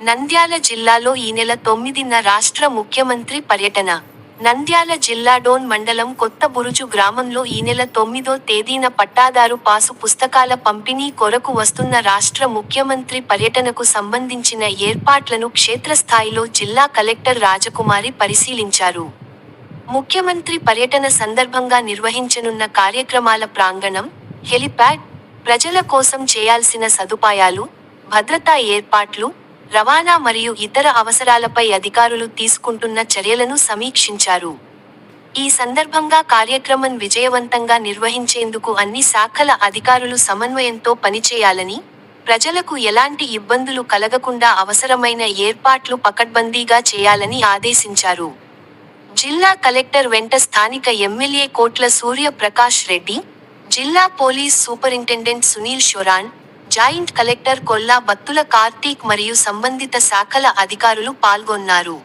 నంద్యాల జిల్లాలో ఈ నెల 9న రాష్ట్ర ముఖ్యమంత్రి పర్యటన. నంద్యాల జిల్లా డోన్ మండలం కొత్త బురుజు గ్రామంలో ఈ నెల 9వ తేదీన పట్టాదారు పాసు పుస్తకాల పంపిణీ కొరకు వస్తున్న రాష్ట్ర ముఖ్యమంత్రి పర్యటనకు సంబంధించిన ఏర్పాట్లను క్షేత్రస్థాయిలో జిల్లా కలెక్టర్ రాజకుమారి పరిశీలించారు. ముఖ్యమంత్రి పర్యటన సందర్భంగా నిర్వహించనున్న కార్యక్రమాల ప్రాంగణం, హెలిప్యాడ్, ప్రజల కోసం చేయాల్సిన సదుపాయాలు, భద్రతా ఏర్పాట్లు, రవాణా మరియు ఇతర అవసరాలపై అధికారులు తీసుకుంటున్న చర్యలను సమీక్షించారు. ఈ సందర్భంగా కార్యక్రమం విజయవంతంగా నిర్వహించేందుకు అన్ని శాఖల అధికారులు సమన్వయంతో పనిచేయాలని, ప్రజలకు ఎలాంటి ఇబ్బందులు కలగకుండా అవసరమైన ఏర్పాట్లు పకడ్బందీగా చేయాలని ఆదేశించారు. జిల్లా కలెక్టర్ వెంట స్థానిక ఎమ్మెల్యే కోట్ల సూర్య ప్రకాష్ రెడ్డి, జిల్లా police superintendent Sunil Shoran, joint collector Kollabathula Karthik మరియు సంబంధిత శాఖల అధికారులు పాల్గొన్నారు.